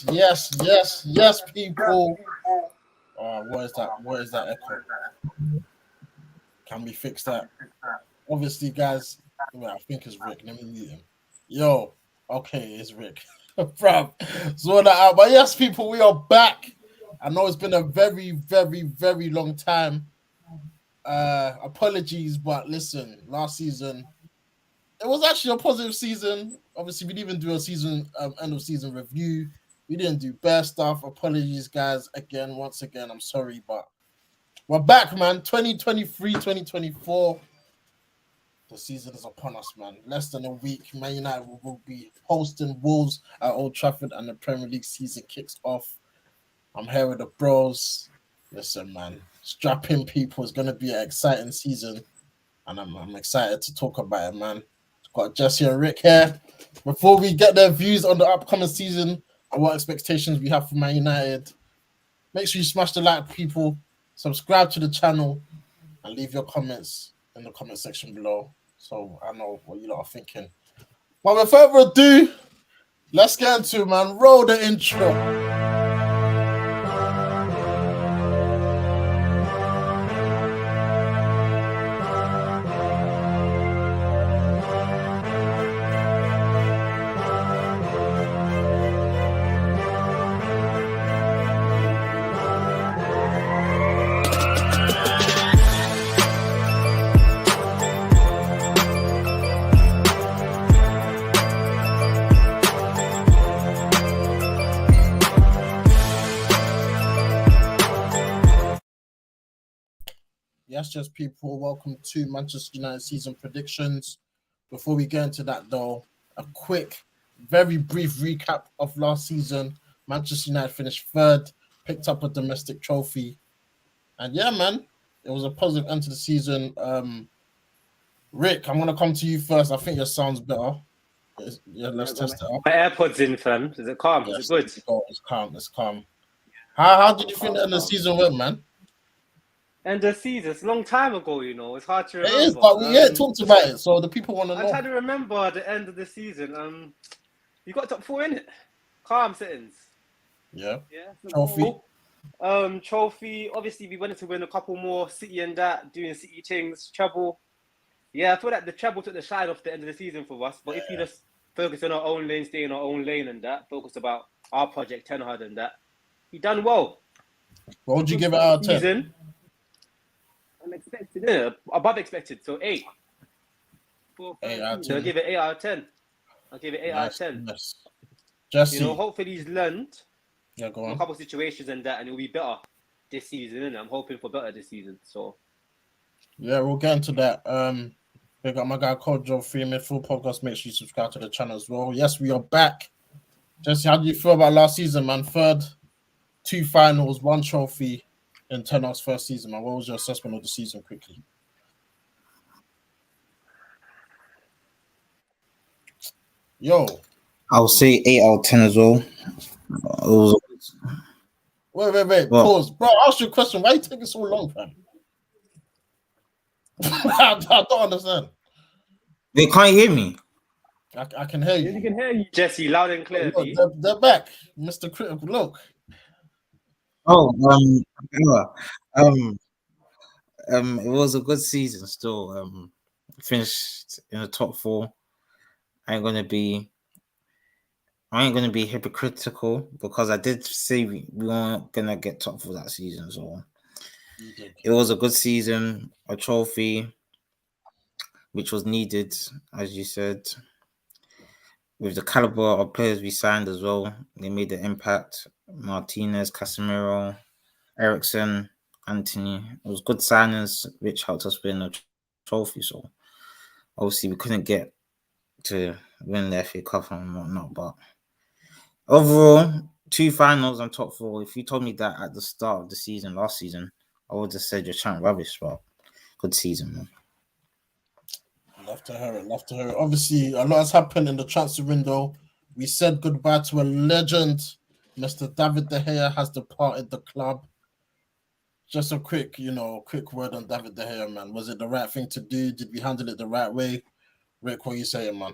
yes, people. What is that? What is that echo? Can we fix that? Obviously, guys. I think it's Rick. Let me mute him. Yo, okay, it's Rick. Bruv, sort that out. But yes, people, we are back. I know it's been a very, very, very long time. Apologies, but listen, last season it was actually a positive season. Obviously, we didn't even do a season end of season review. We didn't do best stuff. Apologies, guys. Once again, I'm sorry, but we're back, man. 2023, 2024. The season is upon us, man. Less than a week. Man United will be hosting Wolves at Old Trafford, and the Premier League season kicks off. I'm here with the bros. Listen, man. Strap in, people. It's going to be an exciting season, and I'm excited to talk about it, man. Got Jesse and Rick here. Before we get their views on the upcoming season and what expectations we have for Man United, make sure you smash the like, people. Subscribe to the channel and leave your comments in the comment section below so I know what you lot are thinking. But without further ado, let's get into it, man. Roll the intro. Yes, just people, welcome to Manchester United season predictions. Before we get into that, though, a quick, very brief recap of last season. Manchester United finished third, picked up a domestic trophy. And yeah, man, it was a positive end to the season. Rick, I'm going to come to you first. I think your sound's better. Yeah, let's test it out. My AirPods in, fam. Is it calm? Yes, Is it good? It's calm. How did you think the end of the season went, man? End of season. It's a long time ago, you know. It's hard to remember. It is, but we talked about it, so the people want to know. I'm trying to remember the end of the season. You got top 4 in it. Calm settings. Yeah. Trophy. Trophy. Obviously, we wanted to win a couple more. City and that, doing City things. Treble. Yeah, I feel like the treble took the shine off the end of the season for us. But if you just focus on our own lane, stay in our own lane and that, focus about our project, Ten Hag and that, he done well. What would you give it out of 10? Unexpected, yeah, above expected, so 8. 8 out of 10. So I'll give it 8 out of 10. I'll give it 8 out of 10. Nice. Jesse. You know, hopefully he's learned go on. a couple of situations and that, and he'll be better this season, and I'm hoping for better this season. So yeah, we'll get into that. We got my guy called Joe Free Midfield Podcast. Make sure you subscribe to the channel as well. Yes, we are back. Jesse, how do you feel about last season, man? Third, 2 finals, 1 trophy in Ten Hag's first season, man. What was your assessment of the season quickly? Yo. I'll say 8 out of 10 as well. Wait. What? Pause. Bro, I asked you a question. Why are you taking so long, fam? I don't understand. They can't hear me. I can hear you. You can hear you, Jesse, loud and clear. Look, they're back, Mr. Critical. Look. It was a good season still. Finished in the top 4. I ain't gonna be hypocritical because I did say we weren't gonna get top 4 that season, so it was a good season, a trophy which was needed, as you said. With the caliber of players we signed as well, they made an impact. Martinez, Casemiro, Eriksen, Anthony. It was good signings, which helped us win a trophy. So obviously we couldn't get to win the FA Cup and whatnot, but overall, 2 finals and top 4. If you told me that at the start of the season, last season, I would have said you're chatting rubbish, but good season, man. Love to hear it. Obviously, a lot has happened in the transfer window. We said goodbye to a legend. Mr. David De Gea has departed the club. Just a quick word on David De Gea, man. Was it the right thing to do? Did we handle it the right way? Rick, what are you saying, man?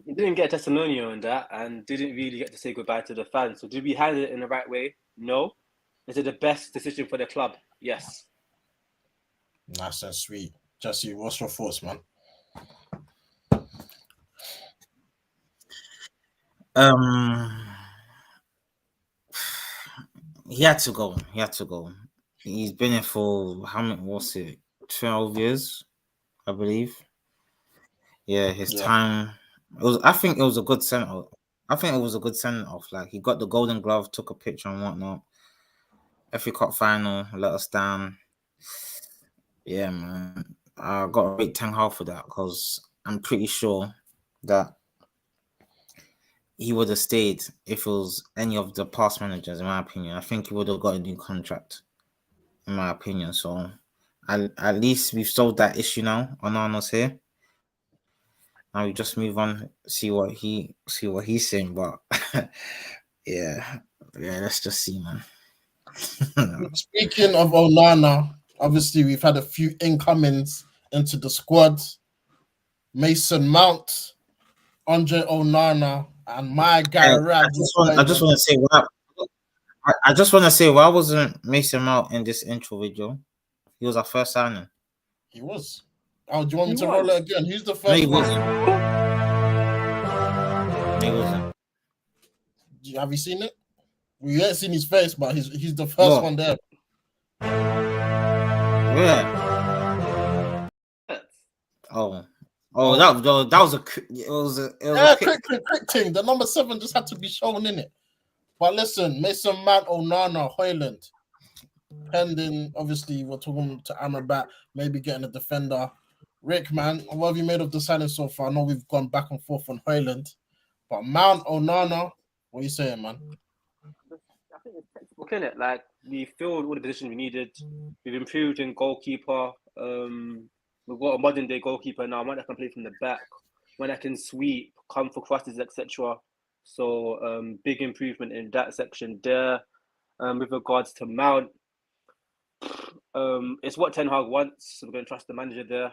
He didn't get a testimonial on that and didn't really get to say goodbye to the fans. So did we handle it in the right way? No. Is it the best decision for the club? Yes. Nice and sweet. Jesse, what's your thoughts, man? He had to go. He had to go. He's been here for how many? What's it? 12 years, I believe. Yeah, his time. It was. I think it was a good send off. I think it was a good send off. Like he got the Golden Glove, took a picture and whatnot. FA Cup final, let us down. Yeah, man. I got to rate Ten Hag for that because I'm pretty sure that he would have stayed if it was any of the past managers, in my opinion. I think he would have got a new contract, in my opinion. So at least we've solved that issue now. Onana's here. Now we just move on, see what he's saying. But yeah, let's just see, man. Speaking of Onana, obviously we've had a few incomings into the squad. Mason Mount, Andre Onana, and my guy I just want to say I just want to say why wasn't Mason Mount in this intro video? He was our first signing. He was. Oh, do you want me to roll it again? Who's the first? No, he wasn't. He wasn't. Have you seen it? We ain't seen his face, but he's the first one there. Yeah. Oh, that was a quick thing. The number 7 just had to be shown in it. But listen, Mason Mount, Onana, Højlund, pending. Obviously, we're talking to Amrabat, maybe getting a defender. Rick, man, what have you made of the signing so far? I know we've gone back and forth on Højlund, but Mount, Onana, what are you saying, man? I think it's textbook, innit? Like, we filled all the positions we needed. We've improved in goalkeeper. We've got a modern day goalkeeper now, one that can play from the back, one that can sweep, come for crosses, etc. So big improvement in that section there. With regards to Mount, it's what Ten Hag wants. So we're going to trust the manager there.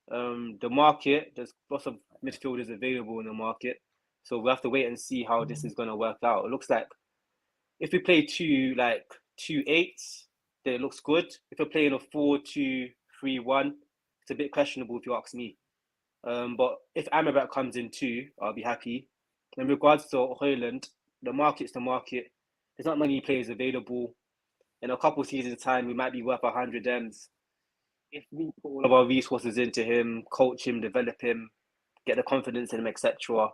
The market, there's lots of midfielders available in the market. So we have to wait and see how this is going to work out. It looks like if we play 2-8s, then it looks good. If we're playing a 4-2-3-1, it's a bit questionable if you ask me. But if Amrabat comes in too, I'll be happy. In regards to Højlund, the market's the market. There's not many players available. In a couple of seasons' time, we might be worth 100 M's. If we put all of our resources into him, coach him, develop him, get the confidence in him, etc.,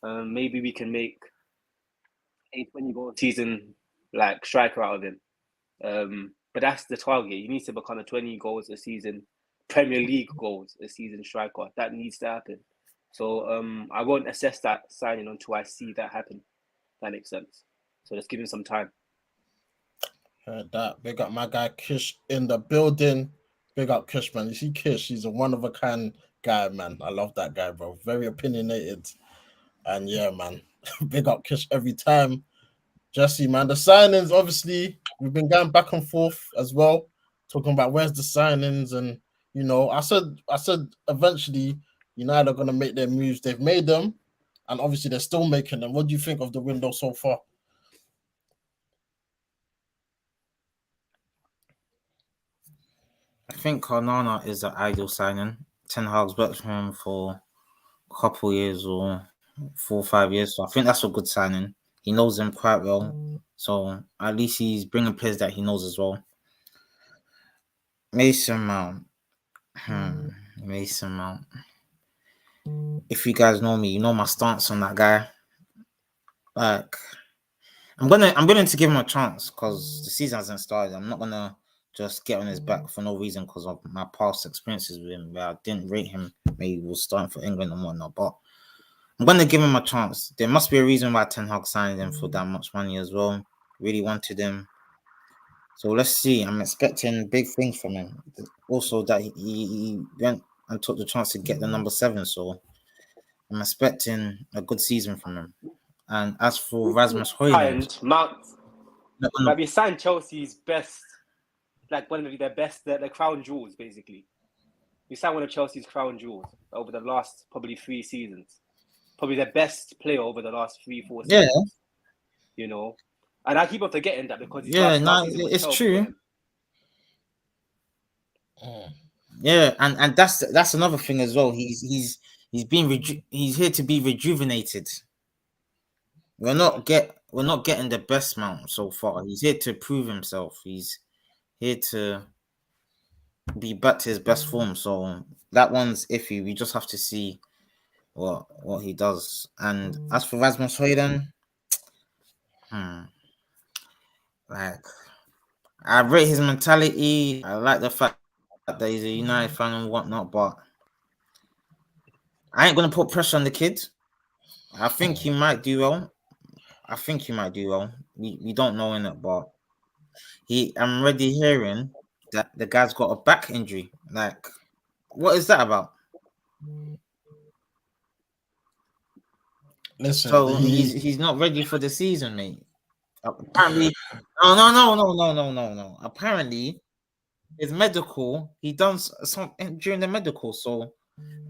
maybe we can make a 20-goal season like striker out of him. But that's the target. He needs to become a 20 goals a season, Premier League goals a season striker. That needs to happen. So I won't assess that signing until I see that happen. That makes sense. So let's give him some time. Heard that. Big up my guy Kish in the building. Big up Kish, man. You see Kish, he's a one-of-a-kind guy, man. I love that guy, bro. Very opinionated. And yeah, man. Big up Kish every time. Jesse, man. The signings, obviously, we've been going back and forth as well, talking about where's the signings. And, you know, I said eventually United are going to make their moves. They've made them. And obviously, they're still making them. What do you think of the window so far? I think Onana is the ideal signing. Ten Hag's worked for him for a couple years or 4 or 5 years. So I think that's a good signing. He knows him quite well. So at least he's bringing players that he knows as well. Mason Mount. Mason Mount. If you guys know me, you know my stance on that guy. Like, I'm willing to give him a chance because the season hasn't started. I'm not gonna just get on his back for no reason because of my past experiences with him where I didn't rate him. Maybe he was starting for England and whatnot, but I'm gonna give him a chance. There must be a reason why Ten Hag signed him for that much money as well. Really wanted him. So let's see. I'm expecting big things from him. Also, that he went and took the chance to get the number 7. So I'm expecting a good season from him. And as for Rasmus Højlund, Mount, we signed Chelsea's best, like one of their best, the crown jewels, basically. We signed one of Chelsea's crown jewels over the last probably 3 seasons. probably the best player over the last 3-4 Yeah. seasons. You know, and I keep on forgetting that because his Yeah, last season was it's terrible true. for him. Yeah, and that's another thing as well. He's he's here to be rejuvenated. We're not getting the best Mount so far. He's here to prove himself. He's here to be back to his best form. So that one's iffy. We just have to see what he does. And as for Rasmus Højlund, like I rate his mentality. I like the fact that he's a United fan and whatnot, but I ain't gonna put pressure on the kid. I think he might do well. We don't know in it, but I'm already hearing that the guy's got a back injury. Like, what is that about? Listen, So he's not ready for the season, mate. Apparently, no. Apparently, his medical. He done some during the medical. So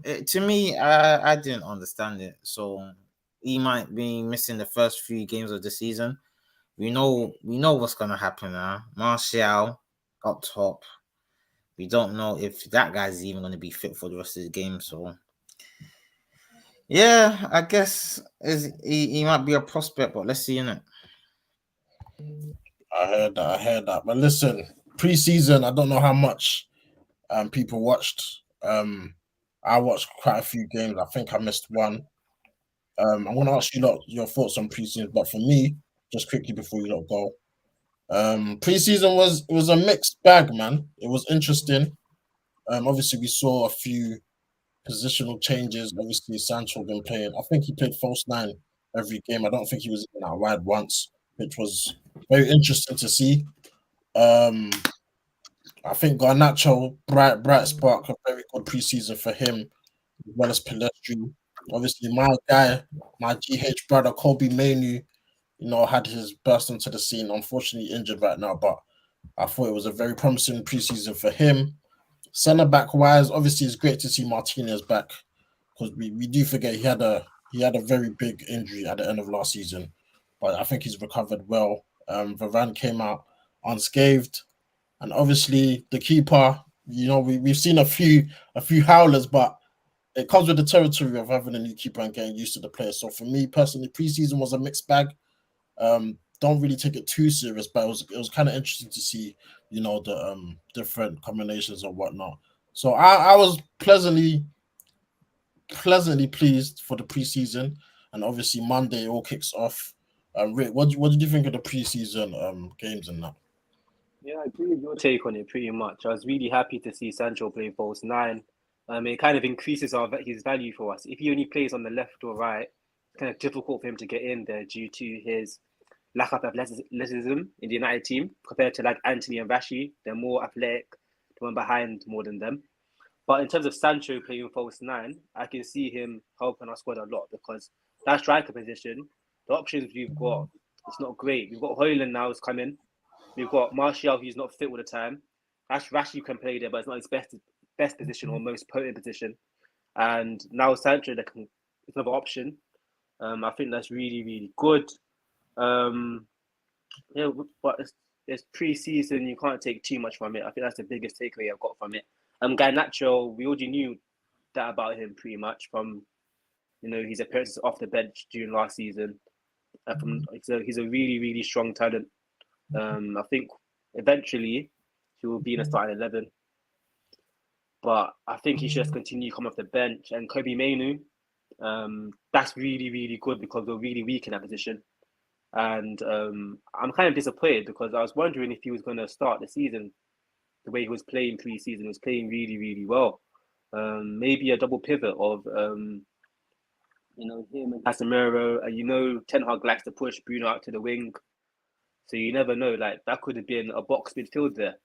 to me, I didn't understand it. So he might be missing the first few games of the season. We know what's gonna happen now. Martial up top. We don't know if that guy's even gonna be fit for the rest of the game. So yeah, I guess he might be a prospect, but let's see in it. I heard that. But listen, preseason, I don't know how much people watched. I watched quite a few games. I think I missed one. I want to ask you your thoughts on preseason, but for me, just quickly before you lot go, preseason was a mixed bag, man. It was interesting. Obviously we saw a few positional changes. Obviously Sancho been playing. I think he played false nine every game. I don't think he was even out wide once, which was very interesting to see. Um, I think Garnacho, bright spark, a very good preseason for him, as well as Palestri. Obviously, my guy, my GH brother, Kobe Mainu, had his burst into the scene. Unfortunately, injured right now, but I thought it was a very promising preseason for him. Centre back wise, obviously, it's great to see Martinez back because we do forget he had a very big injury at the end of last season, but I think he's recovered well. Varane came out unscathed. And obviously the keeper, we've seen a few howlers, but it comes with the territory of having a new keeper and getting used to the players. So for me personally, preseason was a mixed bag. Don't really take it too serious, but it was kind of interesting to see, the different combinations and whatnot. So I was pleasantly pleased for the preseason, and obviously Monday all kicks off. Rick, what did you think of the preseason games and that? Yeah, I agree with your take on it pretty much. I was really happy to see Sancho play false nine. It kind of increases his value for us. If he only plays on the left or right, it's kind of difficult for him to get in there due to his lack of athleticism in the United team compared to like Anthony and Rashi. They're more athletic, the one behind more than them. But in terms of Sancho playing false nine, I can see him helping our squad a lot because that striker position, the options we've got, it's not great. We've got Højlund now is coming. We've got Martial, who's not fit all the time. Rashi can play there, but it's not his best position or most potent position. And now Sancho, it's another option. I think that's really, really good. Yeah, but it's pre-season. You can't take too much from it. I think that's the biggest takeaway I've got from it. Garnacho, we already knew that about him pretty much from his appearances off the bench during last season. He's a really, really strong talent. I think eventually he will be in a starting 11. But I think he should just continue to come off the bench. And Kobe Mainu, that's really, really good because we're really weak in that position. And I'm kind of disappointed because I was wondering if he was going to start the season the way he was playing pre-season. He was playing really, really well. Maybe a double pivot of, him and Casemiro. And Ten Hag likes to push Bruno out to the wing. So you never know. Like that could have been a box midfield there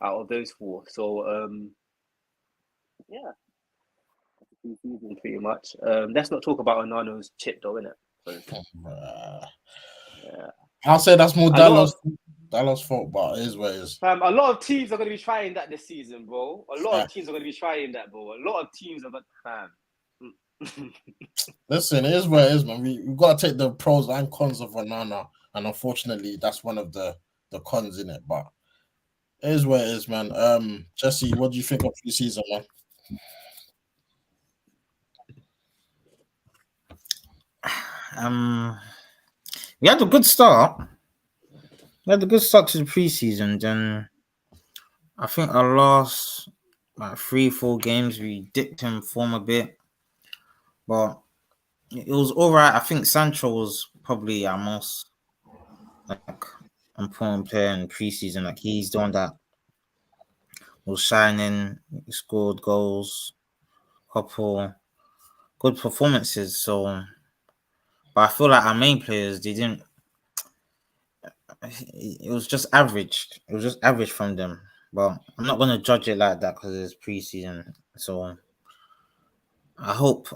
out of those four. So yeah, season pretty much. Let's not talk about Onano's chip though, innit? So, yeah. I'll say that's more A lot Dallas fault, but it is what it is. a lot of teams are going to be trying that this season, bro. A lot of teams are going to be trying that, bro. A lot of teams are going to, Listen, it is what it is, man. We got to take the pros and cons of Onana, and unfortunately, that's one of the cons in it. But it is what it is, man. Jesse, what do you think of the season, man? We had a good start. We had a good start to the preseason. Then I think our last like 3-4 games we dipped in form a bit, but it was all right. I think Sancho was probably our most like important player in preseason. Like he's the one that was shining. He scored goals, couple good performances. So, but I feel like our main players they didn't. It was just average. It was just average from them. But I'm not gonna judge it like that because it's preseason. So I hope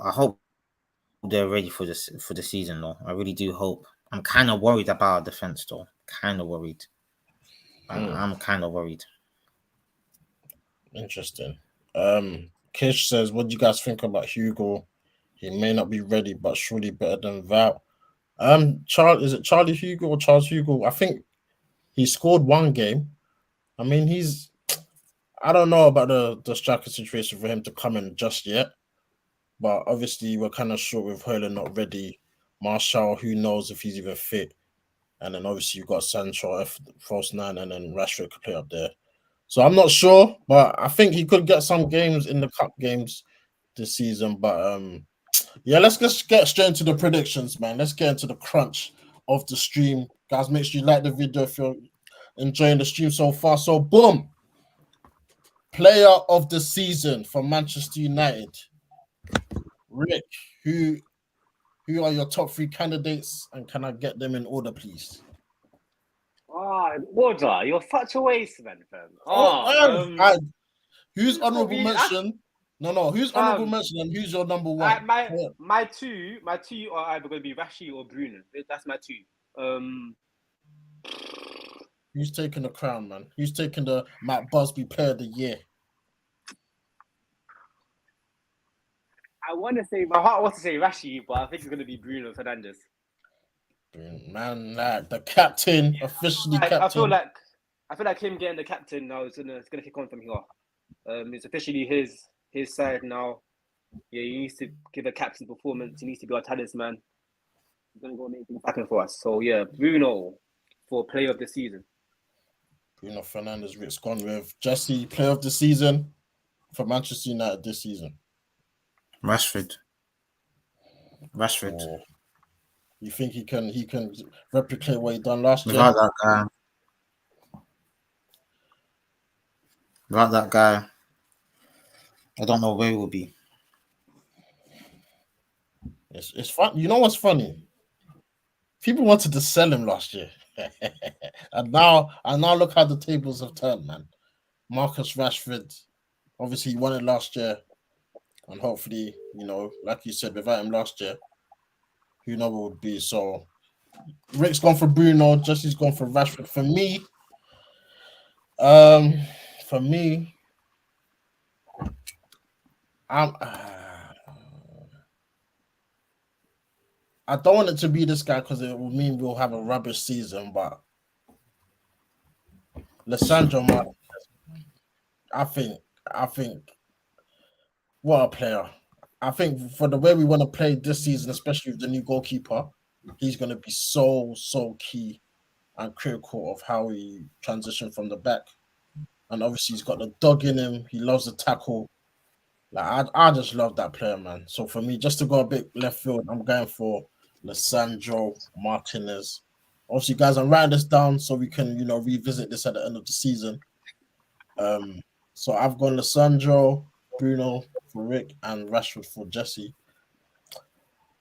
they're ready for the season though. I really do hope. I'm kind of worried about our defense though. Kind of worried. I'm kind of worried. Interesting. Kish says, what do you guys think about Hugo? He may not be ready, but surely better than Val. Is it Charlie Hugo or Charles Hugo? I think he scored one game. I mean, I don't know about the striker situation for him to come in just yet, but obviously we're kind of short with Hurler not ready. Marshall, who knows if he's even fit, and then obviously you've got Sancho, false nine, and then Rashford could play up there. So I'm not sure, but I think he could get some games in the cup games this season. But yeah, let's just get straight into the predictions, man. Let's get into the crunch of the stream, guys. Make sure you like the video if you're enjoying the stream so far. So boom. Player of the season for Manchester United. Rick, who are your top 3 candidates, and can I get them in order, please? Order, you're such a waste, man, fam. Who's honorable mention? No. Who's honorable Um, mention and who's your number 1? my two are either going to be Rashi or Bruno. That's my 2. Who's taking the crown, man? Who's taking the Matt Busby Player of the Year? My heart wants to say Rashi, but I think it's going to be Bruno Fernandes. Man, like the captain, officially captain. I feel like him getting the captain now is gonna kick on from here. It's officially his side now. Yeah, he needs to give a captain performance. He needs to be our talisman. He's gonna go make things happen for us. So yeah, Bruno for player of the season. Bruno Fernandes, Rick's gone with Jesse, player of the season for Manchester United this season. Rashford. Oh, you think he can replicate what he done last year? Without that guy, I don't know where he will be. It's fun. You know what's funny? People wanted to sell him last year, and now look how the tables have turned, man. Marcus Rashford, obviously he won it last year, and hopefully, like you said, without him last year, who knows what would be. So Rick's gone for Bruno, Jesse's gone for Rashford. For me, I don't want it to be this guy because it will mean we'll have a rubbish season, but Lissandro Martinez, I think what a player. I think for the way we want to play this season, especially with the new goalkeeper, he's going to be so key and critical of how we transition from the back. And obviously he's got the dog in him. He loves the tackle. Like I just love that player, man. So for me, just to go a bit left field, I'm going for Lissandro Martinez. Obviously, guys, I'm writing this down so we can, revisit this at the end of the season. So I've gone Lissandro, Bruno for Rick, and Rashford for Jesse.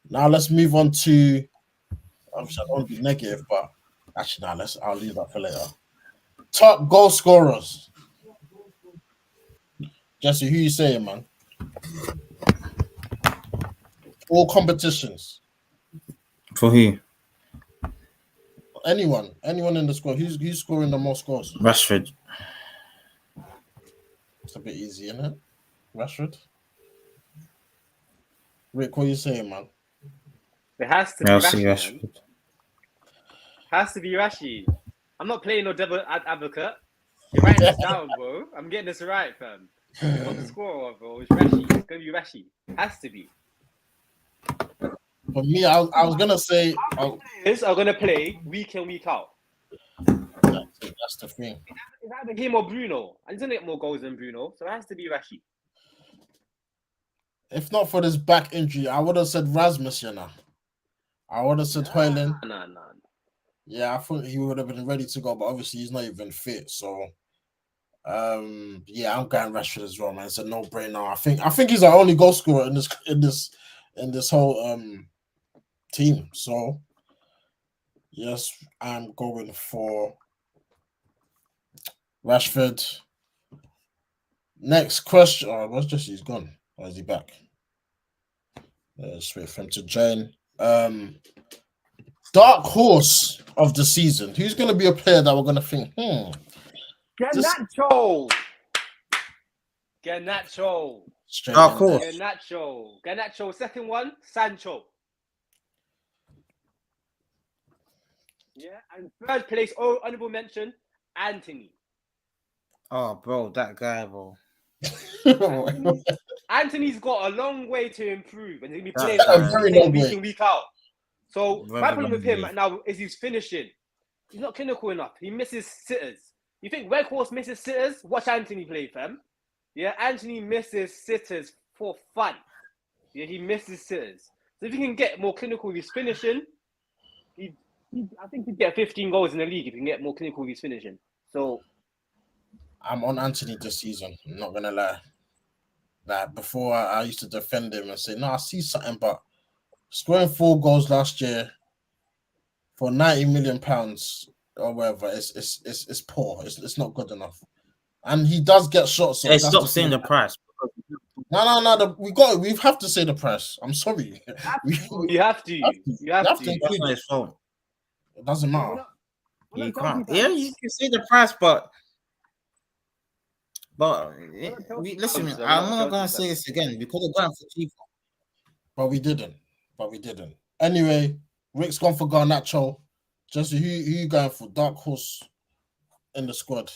Now let's move on to. Obviously, I don't want to be negative, but actually, I'll leave that for later. Top goal scorers. Jesse, who you saying, man? All competitions. For who? Anyone in the squad. Who's scoring the most goals? Rashford. It's a bit easy, isn't it? Rashford. Rick, what are you saying, man? It has to be Chelsea, Rashi, man. Rashford. Has to be Rashi. I'm not playing no devil advocate. You're writing this down, bro. I'm getting this right, fam. Top scorer, bro. It's Rashi. It's gonna be Rashi. Has to be. For me, I was gonna say, Players are gonna play week in, week out. that's the thing. It's either him or Bruno. And he's gonna get more goals than Bruno, so it has to be Rashi. If not for this back injury, I would have said Rasmus, you know. I would have said Højlund. Nah. Yeah, I thought he would have been ready to go, but obviously he's not even fit. So, yeah, I'm going Rashford as well, man. It's a no-brainer. I think he's our only goal scorer in this whole team. So, yes, I'm going for Rashford. Next question. Oh, what's just he's gone? Or is he back? Let's wait for him to join. Dark horse of the season. Who's going to be a player that we're going to think, Garnacho. Dark horse. Garnacho. Second one, Sancho. Yeah, and third place, honorable mention, Anthony. Oh, bro, that guy, bro. Anthony's got a long way to improve, and he's going to be That playing week in, week out. So Very my problem with him long right now is he's finishing. He's not clinical enough. He misses sitters. You think Weghorst misses sitters? Watch Anthony play, fam. Yeah, Anthony misses sitters for fun. Yeah, he misses sitters. So if he can get more clinical with his finishing, I think he'd get 15 goals in the league if he can get more clinical with his finishing. So I'm on Anthony this season. I'm not gonna lie. Like before, I used to defend him and say, "No, I see something," but scoring 4 goals last year for £90 million or whatever, it's poor. It's not good enough. And he does get shots. So hey, stop saying the price. No. We have to say the price. I'm sorry. you have to. You have to. That's not his fault. It doesn't matter. You can't. Yeah, you can say the price, but listen, I'm not gonna say this again because we're going for cheaper. But we didn't. Anyway, Rick's gone for Garnacho. Jesse, who you going for? Dark horse in the squad.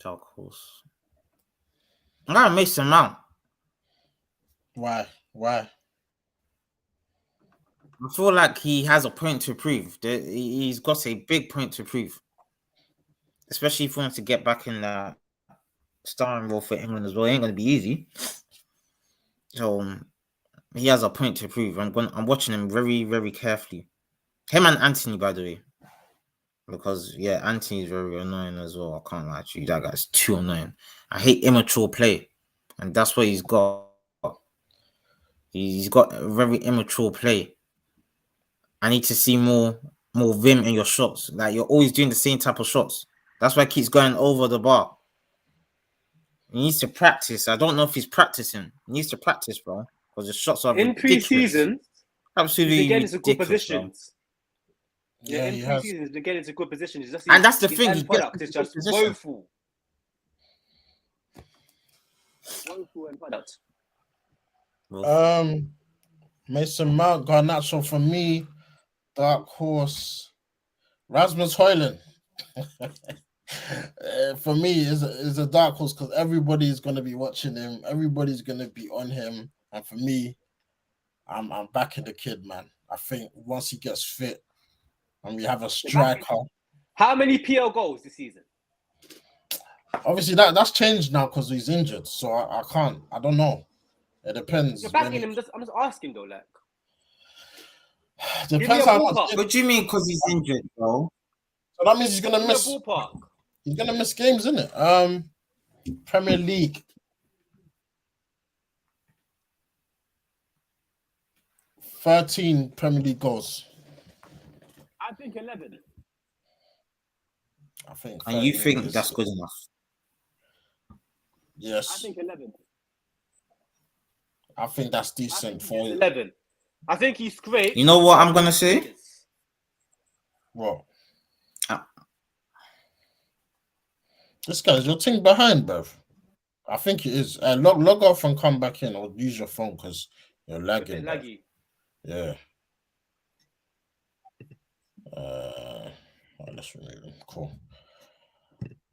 Dark horse. I'm gonna Mason Mount. Why? I feel like he has a point to prove. He's got a big point to prove, especially for him to get back in the starring role for England as well. It ain't gonna be easy. So he has a point to prove. I'm watching him very, very carefully. Him and Anthony, by the way, because yeah, Anthony's very annoying as well. I can't lie to you. That guy's too annoying. I hate immature play, and that's what he's got. He's got a very immature play. I need to see more vim in your shots. Like you're always doing the same type of shots. That's why he keeps going over the bar. He needs to practice. I don't know if he's practicing. He needs to practice, bro. Because the shots are in ridiculous. pre-season. Absolutely Again, it's a good ridiculous, position. Yeah, in pre-season, again, it's a good position. And that's the thing. His product is just woeful. Woeful end product. Mason Mount, Garnacho for me. Dark horse, Rasmus Højlund. For me, is a dark horse because everybody is going to be watching him. Everybody's going to be on him, and for me, I'm backing the kid, man. I think once he gets fit, and we have a striker. How many PL goals this season? Obviously, that's changed now because he's injured. So I can't. I don't know. It depends. You're backing him. I'm just asking though, like. Depends how much. What do you mean? Because he's injured, bro? So that means he's gonna miss. He's gonna miss games, isn't it? Premier League. 13 Premier League goals. I think 11. I think. And you think that's good enough? Yes. I think 11. I think that's decent for 11. I think he's great. You know what I'm gonna say? What? This guy's your thing behind, bruv. I think it is. Log off and come back in, or use your phone because you're It's a lagging. bit Bro. laggy. Yeah. Let's remove him. Cool.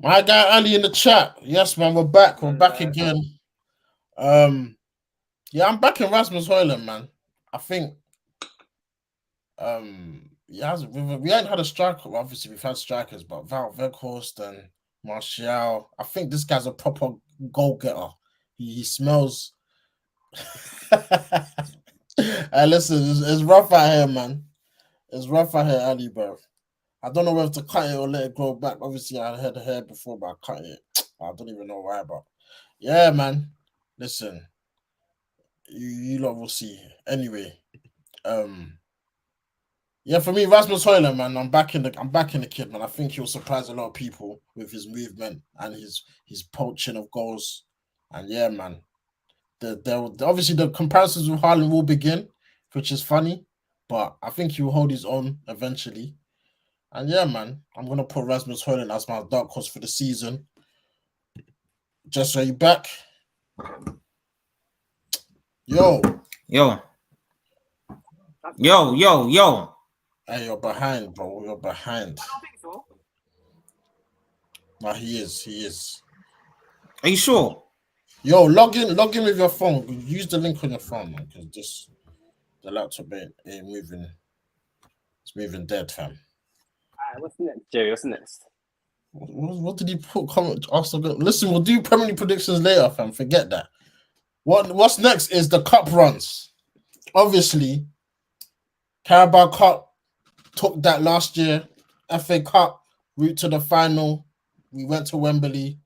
My guy Ali in the chat. Yes, man, we're back. We're back again. Yeah, I'm back in Rasmus Højlund, man. I think we ain't had a striker. Well, obviously, we've had strikers, but Val Veghorst and Martial. I think this guy's a proper goal getter. He smells. Hey, listen, it's rough out here, man. It's rough out here, Ali, bro. I don't know whether to cut it or let it grow back. Obviously, I had the hair before, but I cut it. I don't even know why, but yeah, man. Listen, you lot will see. Anyway, yeah, for me, Rasmus Højlund, man, I'm back in the kid, man. I think he'll surprise a lot of people with his movement and his poaching of goals. And yeah, man, obviously the comparisons with Haaland will begin, which is funny, but I think he will hold his own eventually. And yeah, man, I'm gonna put Rasmus Højlund as my dark horse for the season. Just so you back. Yo. Hey, you're behind, bro. You're behind. I don't think so. Nah, he is. Are you sure? Yo, log in with your phone. Use the link on your phone, man, because the laptop ain't moving. It's moving dead, fam. Alright, what's next, Jerry? What's next? What did he put? Listen, we'll do Premier League predictions later, fam. Forget that. What's next is the cup runs. Obviously, Carabao Cup took that last year. FA Cup route to the final. We went to Wembley.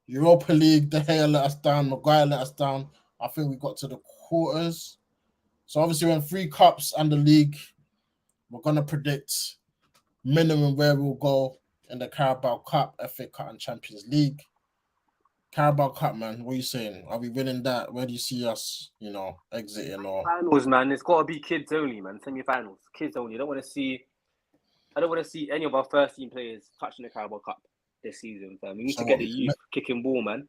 Europa League, De Gea let us down. Maguire let us down. I think we got to the quarters. So obviously, when 3 cups and the league, we're gonna predict minimum where we'll go in the Carabao Cup, FA Cup, and Champions League. Carabao Cup, man. What are you saying? Are we winning that? Where do you see us, exiting or finals, man? It's got to be kids only, man. Semi-finals, kids only. I don't want to see any of our first team players touching the Carabao Cup this season, fam. We need to get the youth kicking ball, man.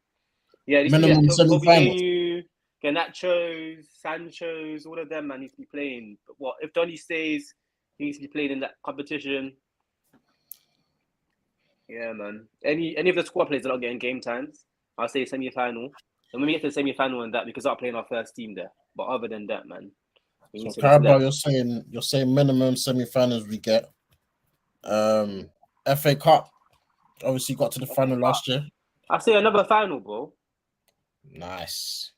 Yeah, minimum semi-finals. Garnacho, Sancho's, all of them, man, need to be playing. But what if Donny stays? He needs to be playing in that competition. Yeah, man. Any of the squad players are not getting game times. I'll say semi-final. And when we get to the semi-final and that, we can start playing our first team there. But other than that, man. So Carabao, you're saying minimum semi-finals we get. FA Cup, obviously got to the final last year. I say another final, bro. Nice.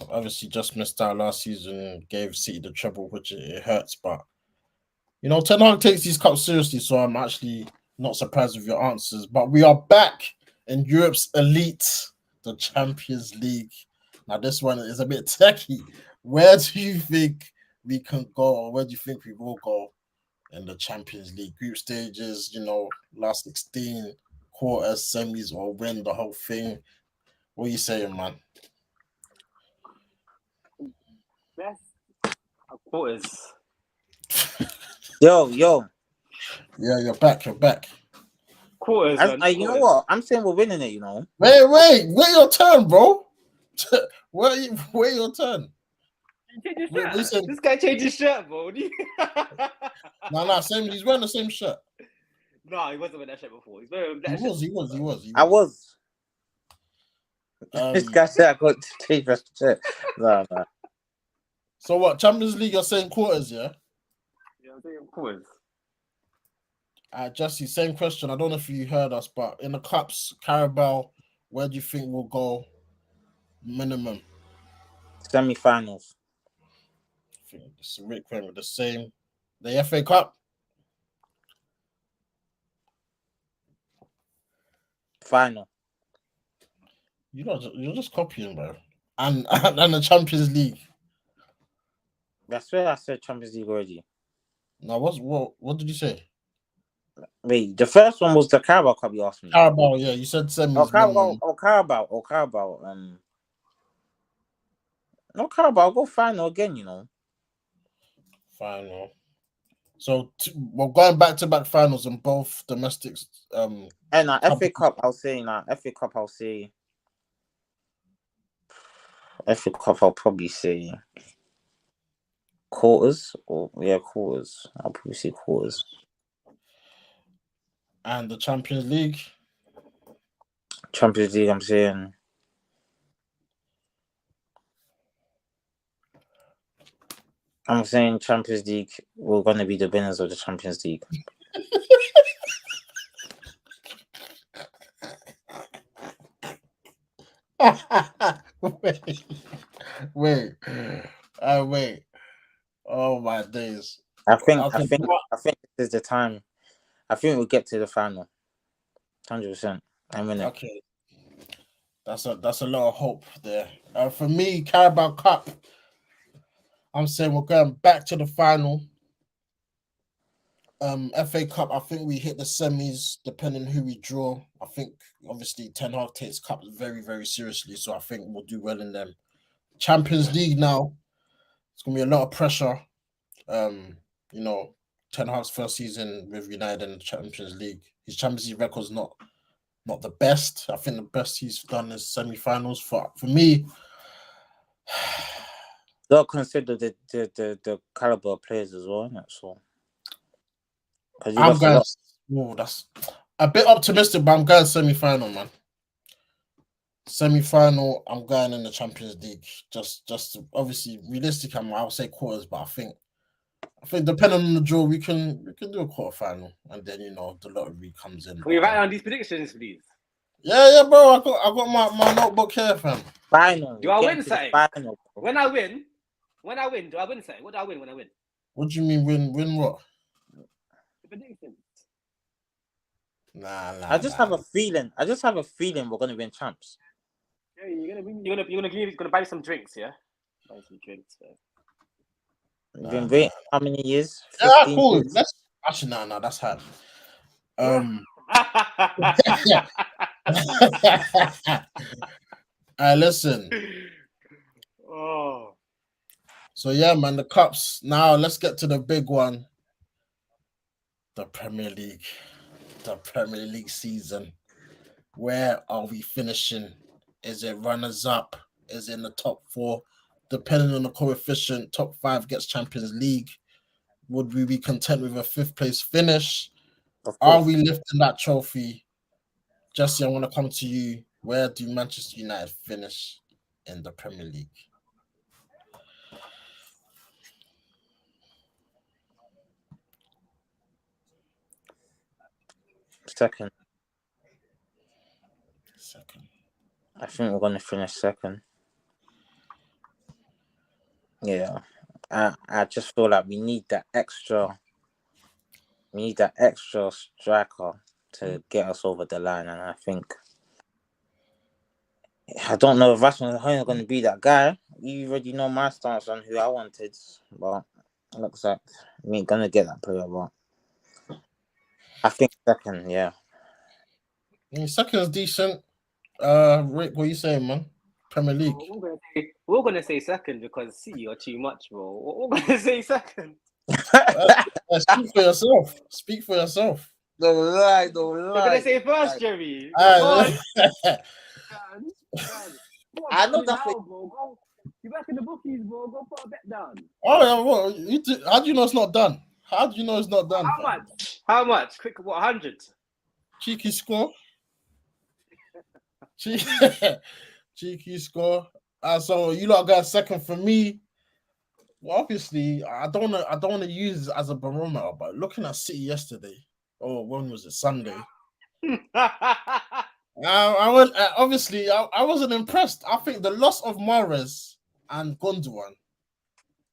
Obviously, just missed out last season. Gave City the treble, which it hurts. But Ten Hag takes these cups seriously, so I'm actually not surprised with your answers. But we are back in Europe's elite, the Champions League. Now, this one is a bit techie. Where do you think we can go, or where do you think we will go in the Champions League group stages? Last 16, quarters, semis, or win the whole thing? What are you saying, man? Yes. Quarters. Yo. Yeah, you're back. Quarters, man. You know what? I'm saying we're winning it, Wait your turn, bro. Wait your turn. This guy changed his shirt, bro. No, same. He's wearing the same shirt. No, he wasn't wearing that shirt before. He's wearing that shirt. He was. I was. This guy said I got to change my shirt. No. So what? Champions League, you're saying quarters, yeah? Yeah, I'm saying quarters. Jesse, same question. I don't know if you heard us, but in the cups, Carabao, where do you think we'll go minimum? Semi-finals. I think it's Rick with the same. The FA Cup? Final. You're just copying, bro. And the Champions League. I swear I said Champions League already. Now, what did you say? Wait, the first one was the Carabao Cup you asked me. Carabao, yeah, you said semis. Carabao. No, Carabao, I'll go final again, Final. So we're going back-to-back finals in both domestics. And FA Cup, I'll say. FA Cup, I'll probably say quarters. Quarters. I'll probably say quarters. And the Champions League. Champions League, I'm saying. Champions League. We're gonna be the winners of the Champions League. wait. Oh my days. I think Okay, this is the time. I think we'll get to the final. 100%. I'm in it. Okay. That's a lot of hope there. For me, Carabao Cup, I'm saying we're going back to the final. FA Cup, I think we hit the semis depending who we draw. I think obviously Ten Hag takes cup very, very seriously, so I think we'll do well in them. Champions League now, it's gonna be a lot of pressure. Ten Hag's first season with United in the Champions League. His Champions League record's not the best. I think the best he's done is semi-finals. For me, Don't consider the caliber of players as well, innit? So, because you lost a lot. That's a bit optimistic, but I'm going semi-final, man. Semi-final, I'm going in the Champions League. Just obviously realistic. I'll say quarters, but I think depending on the draw, we can do a quarter-final, and then the lottery comes in. Can we write down these predictions, please? Yeah, bro. I got my notebook here, fam. Final. Do I win something? Final. When I win, do I win something? What do I win when I win? What do you mean win? Win what? The predictions. Nah. I just have a feeling we're gonna win champs. Yeah, you're gonna buy some drinks, yeah? Buy some drinks. We've been waiting how many years? Yeah, cool. Years? Actually, no, that's hard. Listen. Oh. So yeah, man, the cups. Now let's get to the big one. The Premier League. The Premier League season. Where are we finishing? Is it runners up? Is it in the top 4? Depending on the coefficient, top 5 gets Champions League. Would we be content with a 5th place finish? Are we lifting that trophy? Jesse, I want to come to you. Where do Manchester United finish in the Premier League? Second. I think we're going to finish second. Yeah. I just feel like we need that extra striker to get us over the line, and I think I don't know if Rasmus Højlund going to be that guy. You already know my stance on who I wanted, but it looks like we ain't going to get that player. But I think second, yeah. Second is decent. Rick, what are you saying, man? Premier League. We're gonna say second because City are too much, bro. We're gonna say second. Speak for yourself. Speak for yourself. Don't lie. You're gonna say first, Jerry. I know that's now, bro. You back in the bookies, bro. Go put a bet down. Oh, well, how do you know it's not done? How do you know it's not done? How much? Quick, what? 100? Cheeky score. Cheeky score. So you lot got second for me. Well, obviously, I don't want to use it as a barometer, but looking at City yesterday, when was it? Sunday. I wasn't impressed. I think the loss of Mahrez and Gundogan.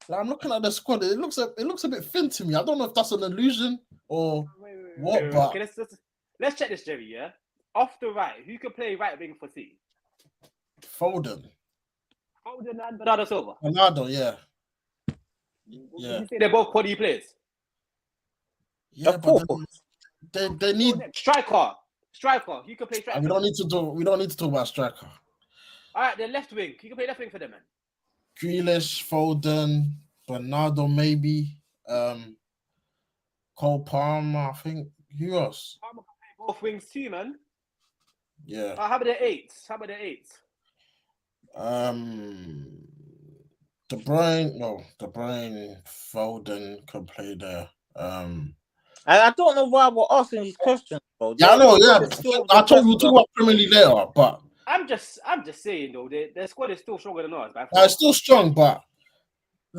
Like, I'm looking at the squad. It looks a bit thin to me. I don't know if that's an illusion or what. But okay, let's check this, Jerry. Yeah, off the right, who could play right wing for City? Foden and Bernardo Silva. Bernardo, yeah. Yeah. You say they're both quality players. Yeah, but they need striker. You can play striker. We don't need to talk about striker. All right, then left wing. You can play left wing for them, man. Grealish, Foden, Bernardo, maybe. Cole Palmer, I think. Who else? Palmer can play both wings too, man. Yeah. How about the eights? De Bruyne, Foden can play there. I don't know why we're asking these questions, bro. Yeah, I know. Yeah, Still I the told you we'll best, talk about Premier League later, but I'm just saying though, their squad is still stronger than ours. By it's still strong. But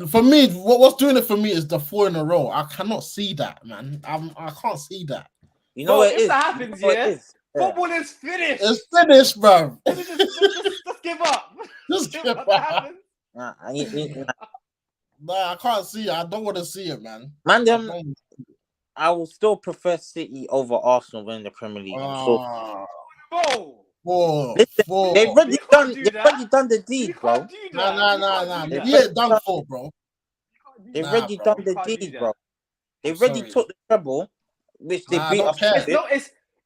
for me, what's doing it for me is the 4 in a row. I cannot see that, man. I can't see that. You know what it if is? that happens, You know what yeah, it is? football is finished. It's finished, bro. just give up. Just If give that up. happens. Nah, Nah, I can't see it. I don't want to see it, man. man, I will still prefer City over Arsenal winning the Premier League. I'm so. Four. They've already done the You deed, bro. can't do that. Nah. You You ain't done 4, bro. They've Nah, already bro. done the You can't do deed, that. bro. They I'm already sorry. took the treble, which they Nah, I beat don't us. care.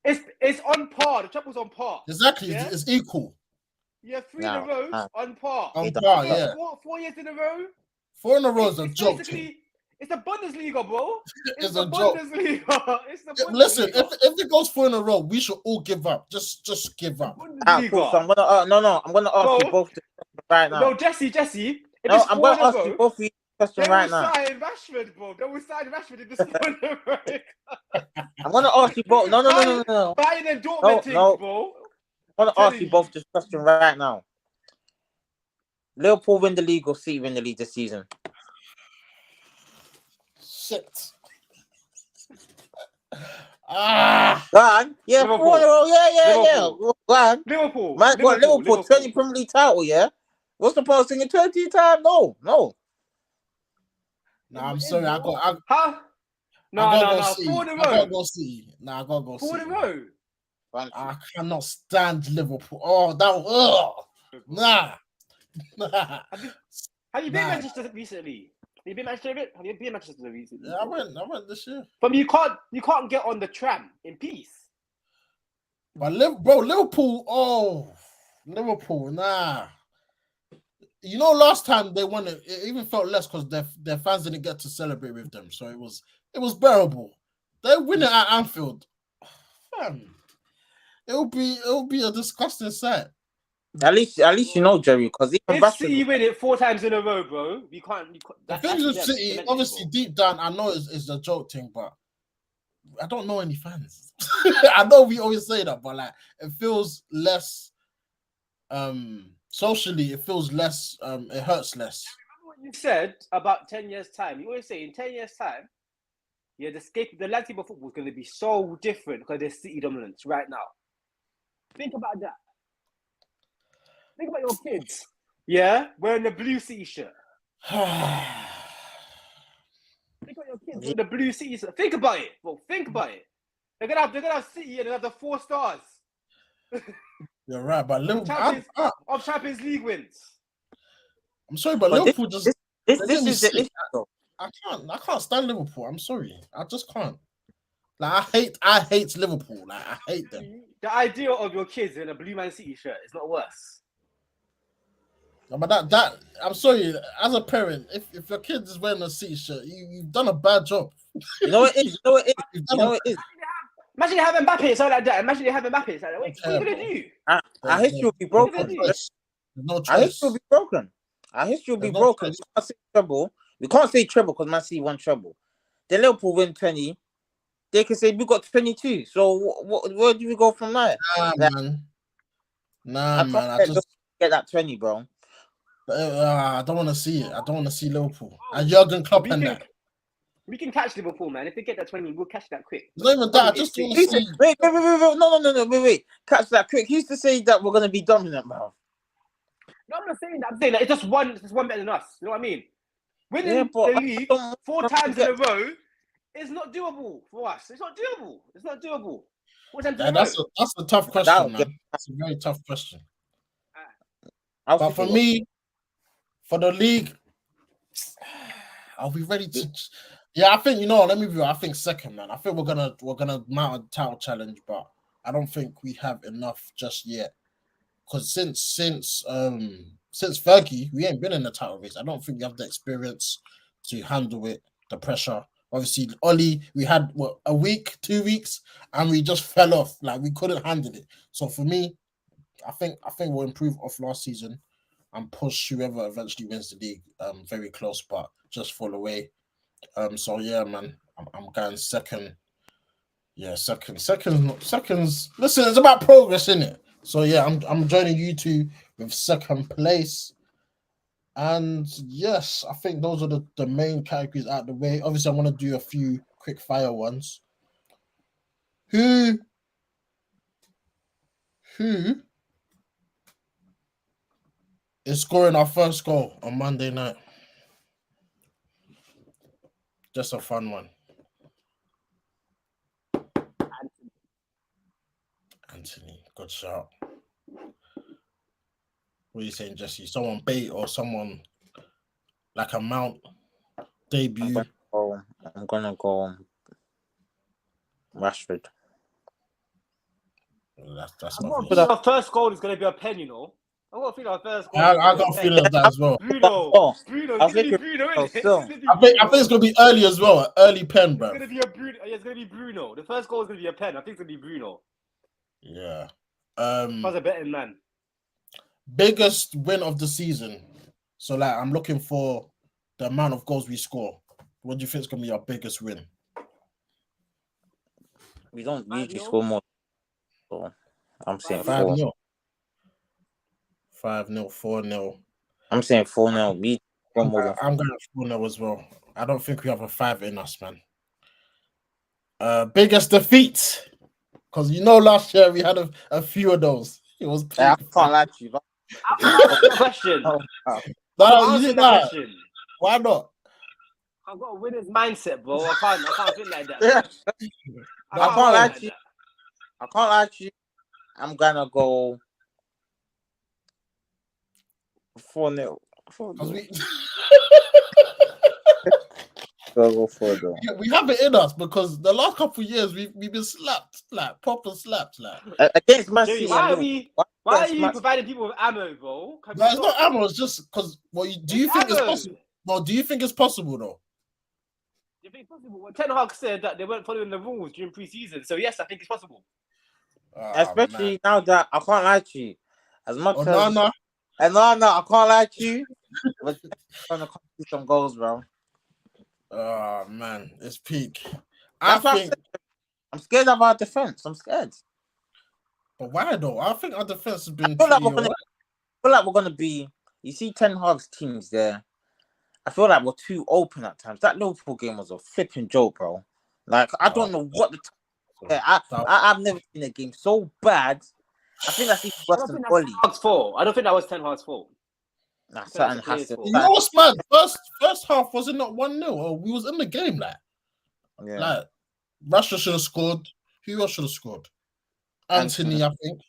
It's on par. The treble's on par. Exactly. Yeah? It's equal. Yeah, 3 in a row on par. On par, yeah. 4 years in a row. 4 in a row is a It's joke. basically, it's the Bundesliga, bro. It's the a joke. Bundesliga. It's the Bundesliga. Listen, if it goes 4 in a row, we should all give up. Just give up. Cool. So I'm gonna ask you both right now. No, Jesse. No, I'm gonna ask you both of you question right now. They will sign Rashford, bro. They will sign Rashford in this 4 in a row. I'm gonna ask you both. No. Bayern and Dortmund things, bro. I'm gonna ask you both this question right now. Liverpool win the league or City win the league this season? Shit. Go on. Yeah, Liverpool. 4 in a row. Yeah. Go on. Liverpool. Man, Liverpool 20 Premier League title, yeah? What's the point of singing 20 times? No. Nah, I'm sorry. Huh? No. 4 in a row. I gotta go City. Nah, I gotta go 4 City. in a row. I cannot stand Liverpool. Oh, that. Nah. Have you been Manchester recently? Have you been Manchester recently? Yeah, I went this year. But you can't get on the tram in peace. But Liverpool. Nah. You know, last time they won it even felt less because their fans didn't get to celebrate with them, so it was bearable. They win it at Anfield. Fam, it'll be a disgusting sight. At least you know, Jerry, because even if City win it 4 times in a row, bro, we can't. The thing with City, obviously, deep down, I know it's a joke thing, but I don't know any fans. I know we always say that, but like it feels less. Socially, it feels less. It hurts less. Remember what you said about 10 years time? You always say in 10 years time, yeah, the landscape of football is going to be so different because there's City dominance right now. Think about that. Think about your kids, yeah, wearing the blue City shirt. Think about your kids with the blue City shirt. Think about it, bro. Think about it. They're gonna have City and have the 4 stars. You're right, but Liverpool of Champions League wins. I'm sorry, but Liverpool this is the issue. I can't stand Liverpool. I'm sorry, I just can't. Like I hate Liverpool. Like I hate them. The idea of your kids in a blue Man City shirt is not worse. No, but that I'm sorry. As a parent, if your kid is wearing a City shirt, you've done a bad job. You know what it is. Imagine you have Mbappe, something like that. Imagine you have Mbappe, like that. What are you gonna do? Our history will be broken. No choice. Our history will be broken. We can't say treble. We can't say treble because Man City won treble. The Liverpool win 20. They can say we got 22. So where do we go from there? Nah, man. I just get that 20, bro. I don't want to see it. I don't want to see Liverpool. And Jurgen Klopp and that. We can catch Liverpool, man. If they get that 20, we'll catch that quick. It's not even that. I just want to see. Wait. No. Catch that quick. He used to say that we're going to be dominant, bro. No, I'm not saying that. I'm saying that it's just one better than us. You know what I mean? Winning the league 4 times in a row is not doable for us. It's not doable. That's a tough question, man. That's a very tough question. But for me, for the league, are we ready to? Yeah, I think let me be. I think second, man. I think we're gonna mount a title challenge, but I don't think we have enough just yet. Because since Fergie, we ain't been in the title race. I don't think we have the experience to handle it, the pressure. Obviously, Oli, we had a week, 2 weeks, and we just fell off. Like we couldn't handle it. So for me, I think we'll improve off last season. and push whoever eventually wins the league very close, but just fall away. So yeah, man, I'm going second. Yeah, seconds. Listen, it's about progress, isn't it? So yeah, I'm joining you two with second place. And yes, I think those are the main categories out of the way. Obviously, I want to do a few quick fire ones. Who is scoring our first goal on Monday night? Just a fun one. Anthony, good shout. What are you saying, Jesse? Someone bait or someone like a Mount debut? I'm gonna go Rashford. That's I've got a obvious. feeling our first goal is going to be a pen, you know. I've got a feeling our first goal I is going to got be a a pen. feeling of that as well. Bruno, Oh, Bruno, I it's going to be think Bruno, oh, isn't it? still. It's gonna be I think Bruno. it's gonna be early as well. An early pen, bro. It's going to be a Bruno. Yeah, it's going to be Bruno. The first goal is going to be a pen. I think it's going to be Bruno. Yeah. I was a betting man. Biggest win of the season. So like I'm looking for the amount of goals we score. What do you think is gonna be our biggest win? We don't 5-0? usually score more. So I'm saying 5-0. 4. 5-0, 4-0. I'm saying 4-0. We score more than 4. I'm going 4-0 as well. I don't think we have a 5 in us, man. Biggest defeat. Because last year we had a few of those. It was peak. I can't lie to you. That question. No, you did that. Question. Why not? I've got a winner's mindset, bro. I can't think like that. Yeah. I can't lie to you. I can't lie to you. I'm gonna go 4-0. Go 4-0. We have it in us because the last couple of years we've been slapped, like proper slapped, like against Man Jerry, City. why are you providing people with ammo, bro? No, it's not ammo. It's just because. Well, do you think it's possible? No, do you think it's possible though? Do you think it's possible? Well, Ten Hag said that they weren't following the rules during pre-season, so yes, I think it's possible. Especially now that I can't lie to you, as much as no, I can't lie to you, but gonna come to some goals, bro. Oh man, it's peak. That's why I'm scared of our defense. I'm scared. But why though? I think our defense has been. I feel like we're gonna be. You see, Ten Hag's teams there. I feel like we're too open at times. That Liverpool game was a flipping joke, bro. Like I don't know what the. I've never seen a game so bad. I think that's even worse than Oli. I don't think that was Ten Hag's fault. Nah, certain has to. You know what's mad? First half was it not 1-0? Or we was in the game, like. Yeah. Like Rashford should have scored. Who else should have scored? Anthony, I think.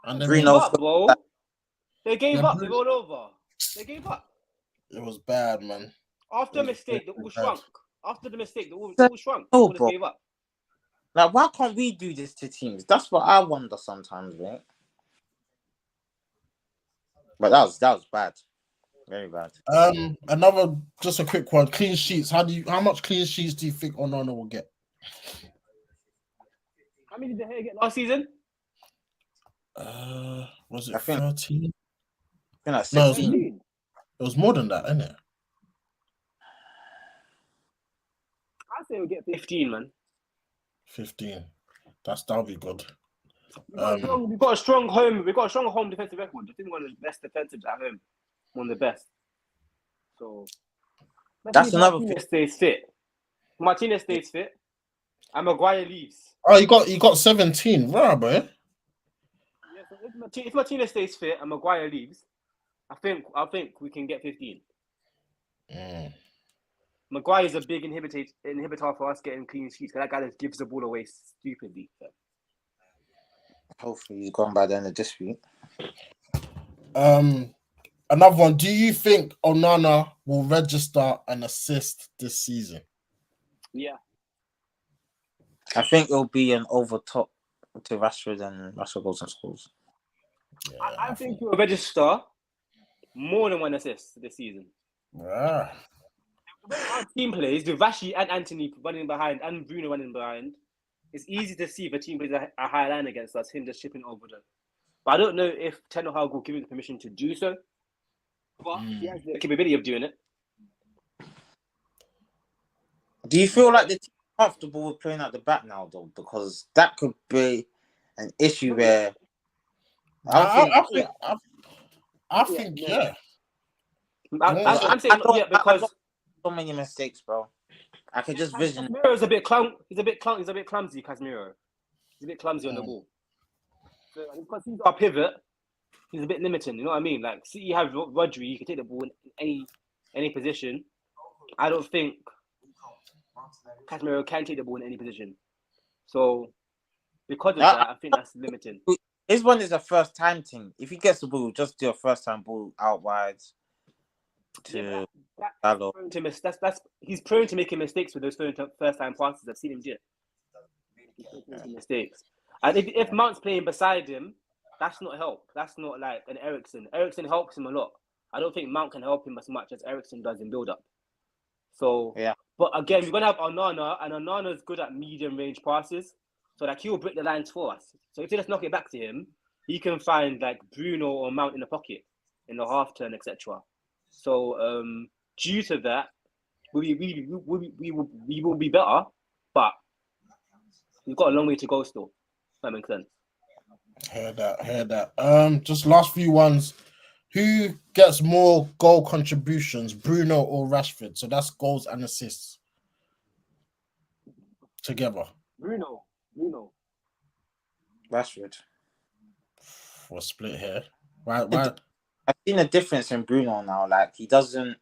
And then Bruno, bro. They gave up. They rolled over. They gave up. It was bad, man. After the mistake, they all shrunk. After the mistake, they all shrunk. They all gave up. Like, why can't we do this to teams? That's what I wonder sometimes, right? But that was bad. Very bad. Another just a quick one. Clean sheets. How much clean sheets do you think Onana will get? How many did he get last season? Was it 13? I think that's No, 16. It was more than that, isn't it? I'd say we'll get 15, man. 15. That'll be good. We've got a strong home defensive record. I think one of the best defensives at home. One of the best. So that's another thing. Martinez stays fit. And Maguire leaves. Oh, you got 17, right, bro? Yeah, so if Martinez stays fit and Maguire leaves, I think we can get 15. Maguire is a big inhibitor for us getting clean sheets. That guy just gives the ball away stupidly. So. Hopefully he's gone by the end of this week. Another one. Do you think Onana will register an assist this season? Yeah. I think it'll be an overtop to Rashford and Rashford goes and scores. Yeah, I think he'll register more than one assist this season. Yeah. The way our team plays, with Rashi and Anthony running behind and Bruno running behind, it's easy to see if a team plays a high line against us, him just shipping over them. But I don't know if Ten Hag will give him the permission to do so. but he has the capability of doing it. Do you feel like the team comfortable with playing at the back now, though? Because that could be an issue where I think yeah. I'm saying yeah because so many mistakes, bro. I could just vision. Casemiro's a bit He's a bit clumsy. Casemiro. He's a bit clumsy on the ball. So because he's our pivot, he's a bit limiting. You know what I mean? Like, see, you have Rodri, you can take the ball in any position. I don't think Casemiro can take the ball in any position. So because of that, I think that's limiting. His one is a first time thing. If he gets the ball, just do a first time ball out wide. He's prone to making mistakes with those first time passes. I've seen him do it. Mistakes. And if Mount's playing beside him, that's not help. That's not like an Eriksen. Eriksen helps him a lot. I don't think Mount can help him as much as Eriksen does in build up. So yeah. But again, we're gonna have Onana, and Onana's good at medium range passes, so like he'll break the lines for us. So if you just knock it back to him, he can find like Bruno or Mount in the pocket, in the half turn, etc. So due to that, we will be better, but we've got a long way to go still. If that makes sense. Heard that. Just last few ones. Who gets more goal contributions, Bruno or Rashford? So that's goals and assists together. Bruno. Rashford. For a split here. Why? I've seen a difference in Bruno now. Like, he doesn't.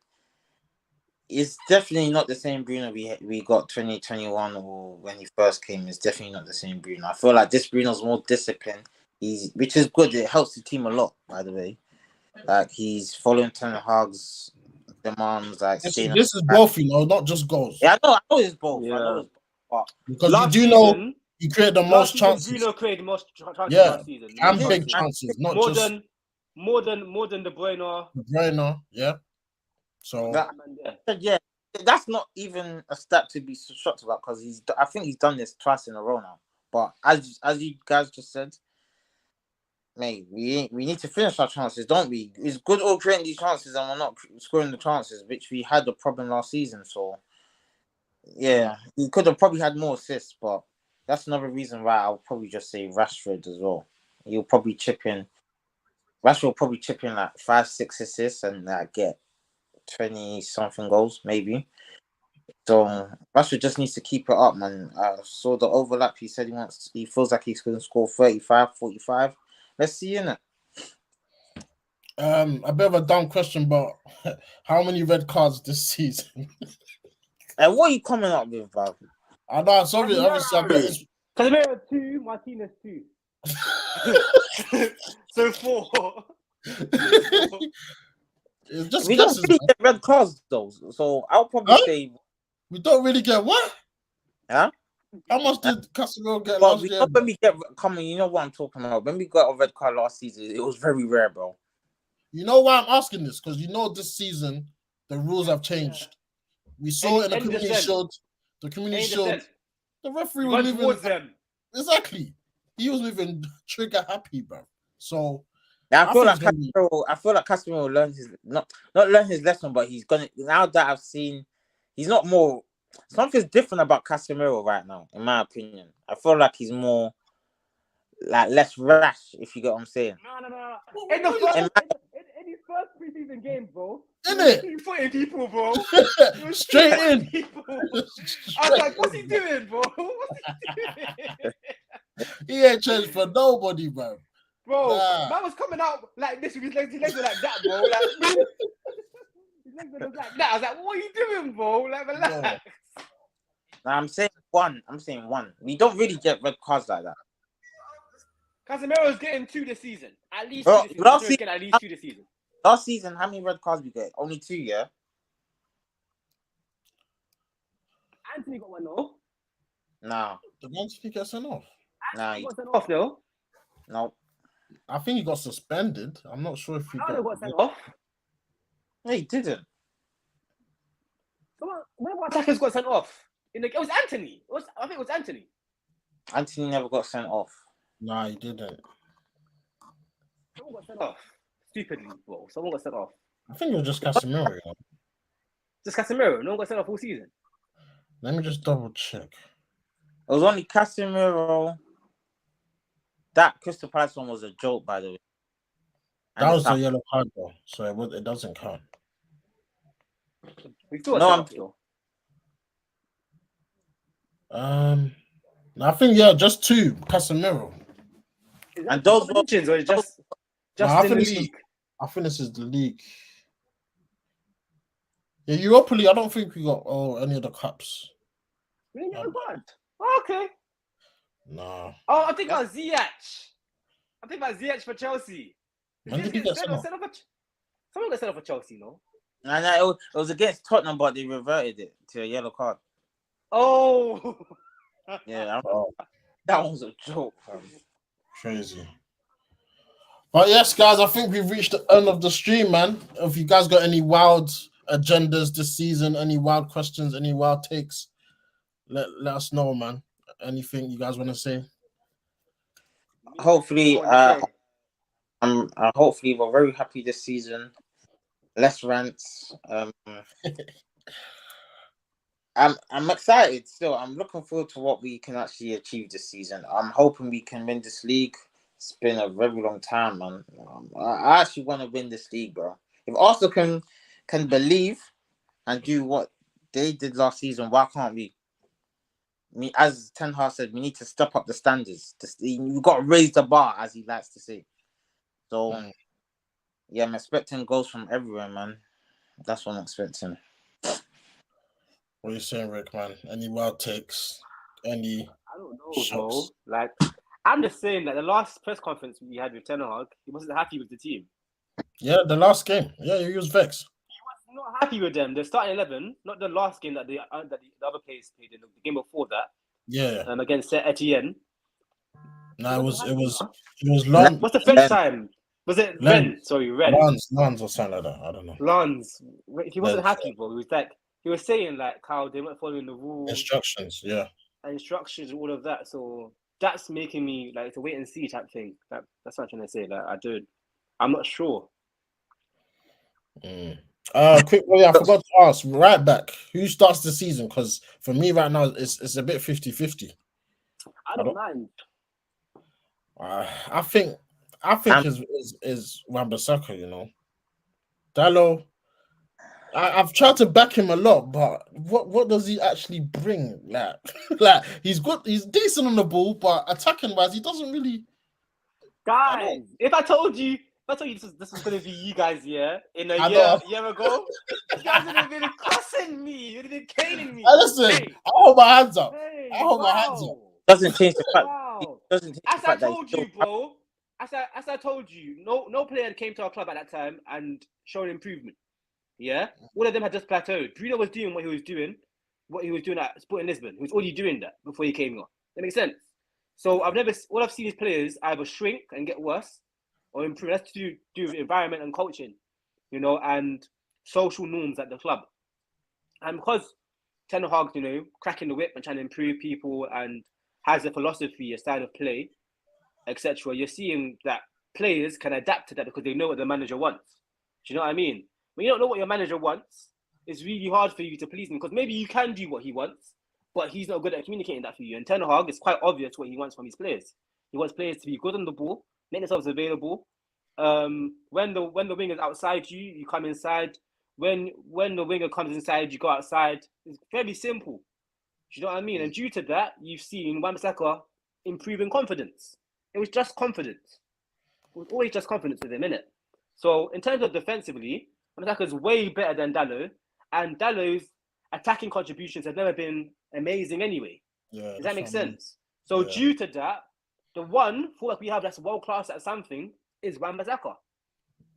It's definitely not the same Bruno we got 2021 or when he first came. It's definitely not the same Bruno. I feel like this Bruno's more disciplined. Which is good. It helps the team a lot, by the way. Like, he's following Ten Hag's demands. Like, this is both, not just goals. Yeah, I know it's both. Yeah. I know it's both. Because you do know he created the most chances. Bruno created the most chances last season. And big chances, not more just more than De Bruyne. Yeah. So that's not even a stat to be shocked about because I think he's done this twice in a row now. But as you guys just said, mate, we need to finish our chances, don't we? It's good all creating these chances and we're not scoring the chances, which we had the problem last season. So yeah, he could have probably had more assists, but that's another reason why I'll probably just say Rashford as well. He'll probably chip in. Rashford will probably chip in like 5-6 assists and get 20-something goals, maybe. So Rashford just needs to keep it up, man. I saw the overlap. He said he feels like he's going to score 35, 45. Let's see, innit? A bit of a dumb question, but how many red cards this season? And what are you coming up with, bro? I know, sorry, obviously. Casemiro 2, Martinez 2. So 4. We don't really get red cards though, so I'll probably say we don't really get what? Huh? How much did Casemiro get last year? When we get coming, you know what I'm talking about. When we got a red card last season, it was very rare, bro. You know why I'm asking this? Because this season the rules have changed. We saw it in the Community Shield. The Community Shield. The referee was moving towards them. Exactly. He was moving trigger happy, bro. So I feel like Casemiro will learn his not learn his lesson, but he's gonna now that I've seen he's not more something's different about Casemiro right now, in my opinion. I feel like he's more like less rash, if you get what I'm saying. No. In his first preseason games, bro. Innit? He putting people, bro. Straight in. People. I was like, what's he doing, bro? What's he doing? He ain't changed for nobody, bro. Bro, man was coming out like this with his legs were like that, bro. Like, his legs were like that. I was like, what are you doing, bro? Like, relax. Now, I'm saying one. We don't really get red cards like that. Casemiro's getting 2 this season. At least 2 this season. At least 2 this season. Last season, how many red cards we get? Only 2, yeah? Anthony got one, though. No. Did Anthony get sent off? No. He got sent off, though. No. I think he got suspended. I'm not sure if he got sent off. No, he didn't. One of our attackers got sent off. It was Anthony. I think it was Anthony. Anthony never got sent off. No, he didn't. Someone got sent off. Stupidly, bro. Someone got sent off. I think it was just Casemiro. You know? Just Casemiro. No one got sent off all season. Let me just double check. It was only Casemiro. That Crystal Palace one was a joke, by the way. And That the was a South- yellow card though, so it doesn't count. We still got No, sent I'm- off though. I think just 2 Casemiro. Is And that those were- competitions or is No, just I in think the this is league? I think this is the league. Yeah, Europa League. I don't think we got any of the cups. We didn't get a card. Oh, okay. Nah. Oh, I think about Ziyech. I think about Ziyech for Chelsea. When did he get sent off? Someone got sent off for Chelsea, no? And it was against Tottenham, but they reverted it to a yellow card. Oh. Yeah, Oh, that one was a joke, fam. crazy. But yes, guys, I think we've reached the end of the stream, man. If you guys got any wild agendas this season, any wild questions, any wild takes, let us know, man. Anything you guys want to say? Hopefully, hopefully we're very happy this season. Less rants. I'm excited still. I'm looking forward to what we can actually achieve this season. I'm hoping we can win this league. It's been a very long time, man. I actually want to win this league, bro. If Arsenal can believe and do what they did last season, why can't we? As Ten Hag said, we need to step up the standards. We've got to raise the bar, as he likes to say. So, yeah, I'm expecting goals from everywhere, man. That's what I'm expecting. What are you saying, Rick, man? Any wild takes? Any I don't know, shots? bro. Like, I'm just saying that the last press conference we had with Ten Hag, he wasn't happy with the team. Yeah, the last game. Yeah, he was vexed. He was not happy with them. The starting 11, not the last game that the other players played in the game before that. Yeah. Against Etienne. No, it was long. What's the French time? Was it Ren? Sorry, Ren. Lans or something like that. I don't know. Lans. He wasn't Lens, happy, bro. He was saying like how they weren't following the rules, instructions, yeah. Instructions, and all of that. So that's making me like it's a wait and see type thing. That's what I'm trying to say. Like I'm not sure. Quick. Oh yeah, I forgot to ask. Right back. Who starts the season? Because for me right now, it's a bit 50-50. I don't mind. I think is Wan-Bissaka, you know. Dallo, I've tried to back him a lot, but what does he actually bring? Like he's good, he's decent on the ball, but attacking wise, he doesn't really. Guys, if I told you this was gonna be you guys, yeah, in a year ago, you guys would have been cussing me, you'd have been caning me. Listen, I hold my hands up. Hey, I hold my hands up. Doesn't change the fact. Wow. Doesn't change As the I fact that told you, bro. As I told you, no player came to our club at that time and showed improvement. Yeah, all of them had just plateaued. Bruno was doing what he was doing at Sporting Lisbon. He was already doing that before he came on. That makes sense. So all I've seen is players either shrink and get worse, or improve. That's to do with environment and coaching, you know, and social norms at the club. And because Ten Hag, you know, cracking the whip and trying to improve people and has a philosophy, a style of play, etc., you're seeing that players can adapt to that because they know what the manager wants. Do you know what I mean? When you don't know what your manager wants, it's really hard for you to please him because maybe you can do what he wants, but he's not good at communicating that for you. And Ten Hag, it's quite obvious what he wants from his players. He wants players to be good on the ball, make themselves available. When the winger is outside you, you come inside. When the winger comes inside, you go outside. It's very simple. Do you know what I mean? And due to that, you've seen Wan-Bissaka improving confidence. It was just confidence. It was always just confidence with him, innit? So in terms of defensively, Wan-Bissaka's way better than Dallo, and Dallo's attacking contributions have never been amazing anyway. Yeah, does that make sense? So due to that, the one fullback we have that's world class at something is Wan-Bissaka.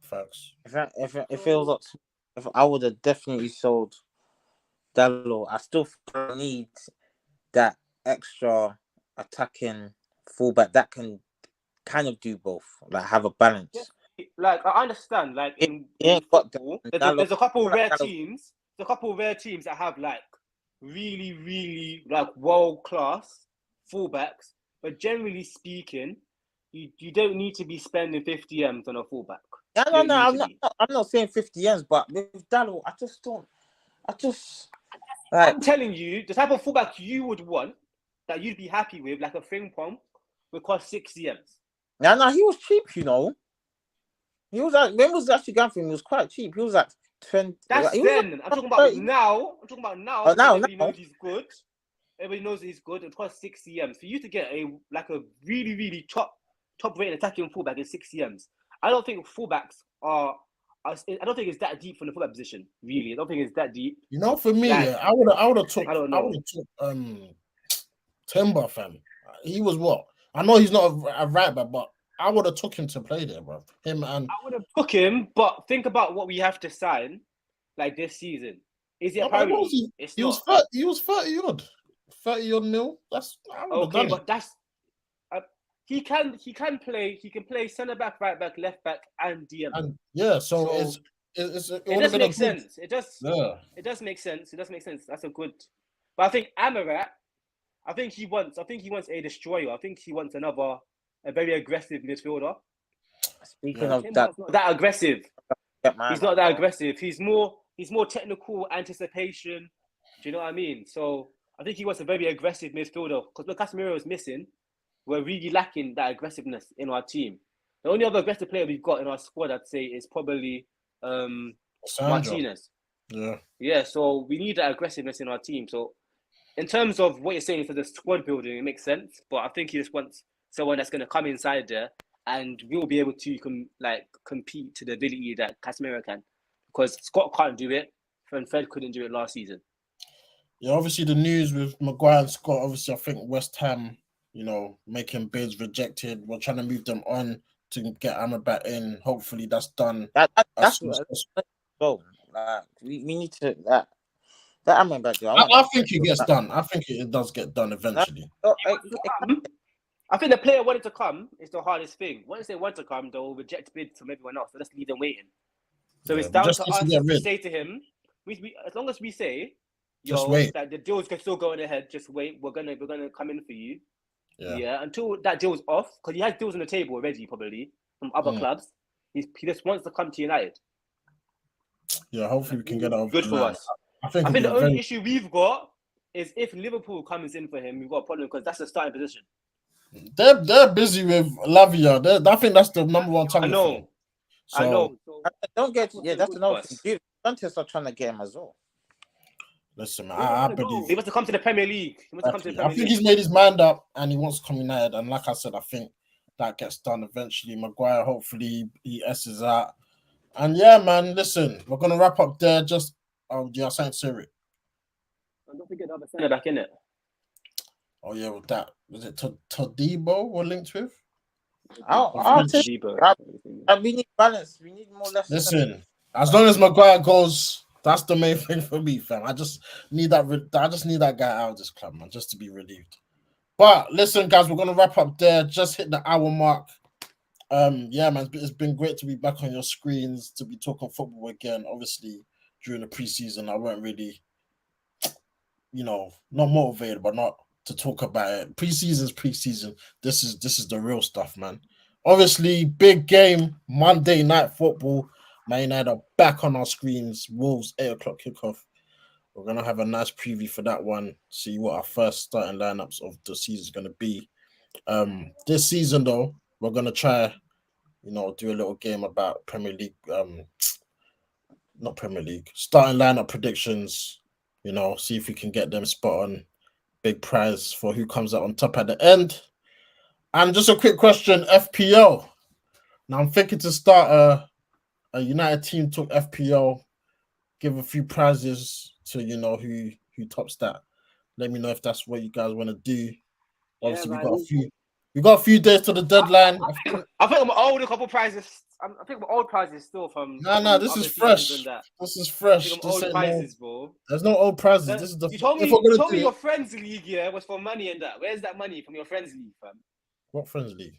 Facts. If I would have definitely sold Dallo, I still need that extra attacking fullback that can kind of do both, like have a balance. Yeah. Like I understand, like in football, there's a couple rare teams. There's a couple rare teams that have like really, really like world class fullbacks. But generally speaking, you don't need to be spending 50 M's on a fullback. Yeah, You no, need I'm to not. be. I'm not saying 50 ends, but with Dallo, I just don't. Like. I'm telling you, the type of fullback you would want, that you'd be happy with, like a Frimpong, would cost 6 CMs. No, he was cheap, you know. He was like, when was actually going for him? He was quite cheap. He was like 20. That's He was then. I'm like talking about 30. now. I'm talking about now Oh, because now. everybody knows he's good. Everybody knows he's good. It costs 6 CMs. For you to get a really, really top rated attacking fullback is 6 CMs. I don't think fullbacks are. I don't think it's that deep from the fullback position. Really, I don't think it's that deep. You know, for me, Like, yeah, I would have took. I don't I would know. have took Timber, fam. He was what? I know he's not a right back, but I would have took him to play there, bro. Him and I would have took him, but think about what we have to sign, like this season. Is it a no, but what was priority? he? It's He was not. 30. He was 30 odd mil. That's I would have Okay, done it. but that's he can play. He can play centre back, right back, left back, and DM. And yeah, so So it it would have does been a make good. sense. It does. Yeah, It does make sense. It does make sense. That's a good. But I think Amarat, I think he wants a destroyer. I think he wants a very aggressive midfielder. Speaking Yeah. of that, Timber's not that aggressive. get my He's man, not that bro. aggressive. He's more technical anticipation. Do you know what I mean? So I think he wants a very aggressive midfielder because when Casemiro is missing, we're really lacking that aggressiveness in our team. The only other aggressive player we've got in our squad, I'd say, is probably Sandro. Martinez. Yeah. Yeah, so we need that aggressiveness in our team. So in terms of what you're saying for the squad building, it makes sense. But I think he just wants someone that's going to come inside there and we'll be able to compete to the ability that Casemiro can. Because Scott can't do it, and Fred couldn't do it last season. Yeah, obviously the news with Maguire and Scott, obviously I think West Ham, making bids rejected. We're trying to move them on to get Amrabat in. Hopefully that's done. That's so. We need to that Amman back there. I think it gets done. I think it does get done eventually. I think the player wanted to come is the hardest thing. Once they want to come, they'll reject bids from everyone else. So let's leave them waiting. So it's down to us to say to him, we as long as we say, just wait. That the deal's still going ahead, just wait. We're gonna come in for you. Yeah. Until that deal's off, because he has deals on the table already, probably from other clubs. He just wants to come to United. Yeah, hopefully we can get over. Good for us. I think the only issue we've got is if Liverpool comes in for him, we've got a problem because that's the starting position. They're busy with Lavia. I think that's the number one target. I know. So, don't get that's another thing. Juventus are trying to get him as well. Listen, man, I believe he wants to come to the Premier League. I think he's made his mind up and he wants to come United. And like I said, I think that gets done eventually. Maguire, hopefully, he S's out. And yeah, man, listen, we're gonna wrap up there. Just saying Siri. And don't forget the other centre back in it. Oh yeah, with that was it Todibo we're linked with? We need balance. We need more lessons. Listen, as long as Maguire goes, that's the main thing for me, fam. I just need that guy out of this club, man, just to be relieved. But listen, guys, we're gonna wrap up there. Just hit the hour mark. Yeah, man, it's been great to be back on your screens, to be talking football again. Obviously, during the preseason, I weren't really, not motivated, but not to talk about it. Preseason's preseason. This is the real stuff, man. Obviously, big game, Monday night football. Man United are back on our screens. Wolves, 8 o'clock kickoff. We're going to have a nice preview for that one. See what our first starting lineups of the season is going to be. This season, though, we're going to try, do a little game about Premier League, not Premier League, starting lineup predictions, see if we can get them spot on. Big prize for who comes out on top at the end. And just a quick question, FPL. Now I'm thinking to start a United team talk FPL, give a few prizes to who tops that. Let me know if that's what you guys want to do. Obviously, we got a few days to the deadline. I think I'm owed a couple prizes. I think my old prizes still from. No, this is fresh. This is fresh. Old prizes, bro. There's no old prizes. This is the. You told me your friends league, was for money and that. Where's that money from your friends league, fam? What friends league?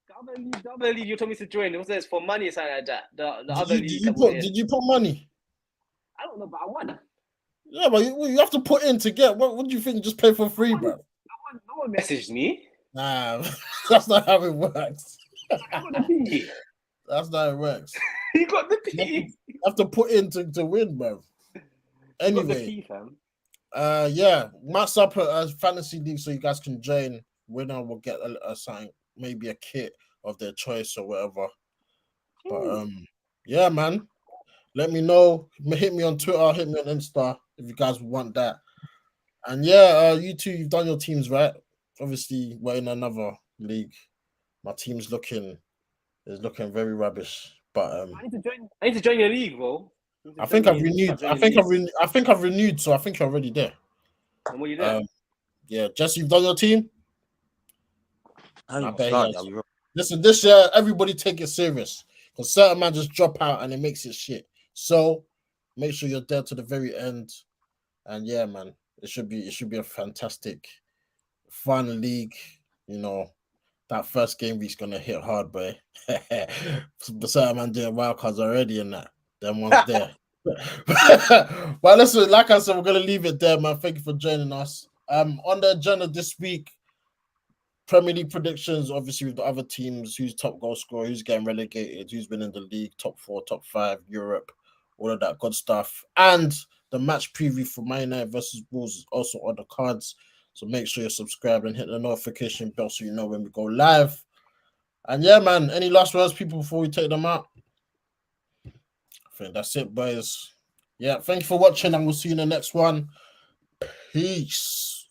The other league you told me to join. It was for money or something like that. The other league. Did you put money? I don't know, but I won. Yeah, but you have to put in to get. What do you think? You just pay for free, bro? No one messaged me. Nah, that's not how it works. That's not how it works. You got the P. You have to put in to win, bro. You got the Anyway, P, fam. yeah, match up a fantasy league so you guys can join. Winner will get a something, maybe a kit of their choice or whatever. But yeah, man. Let me know. Hit me on Twitter, hit me on Insta if you guys want that. And yeah, you two, you've done your teams, right? Obviously, we're in another league. My team's looking very rubbish. But I need to join your league, bro. I think I've renewed. I think I've renewed, so I think you're already there. And what you there? Yeah, Jesse, you've done your team. I bet he has. Yeah, Listen, this year everybody take it serious because certain man just drop out and it makes it shit. So make sure you're there to the very end. And yeah, man, it should be a fantastic, fun league. You know, that first game week's gonna hit hard, boy. The certain man doing wild cards already and that. Them ones there. But listen, like I said, we're gonna leave it there, man. Thank you for joining us. On the agenda this week, Premier League predictions, obviously with the other teams, who's top goal scorer, who's getting relegated, who's been in the league, top 4, top 5, Europe, all of that good stuff. And the match preview for Man United versus Wolves is also on the cards. So make sure you're subscribed and hit the notification bell so you know when we go live. And yeah, man, any last words, people, before we take them out? I think that's it, boys. Yeah, thank you for watching, and we'll see you in the next one. Peace.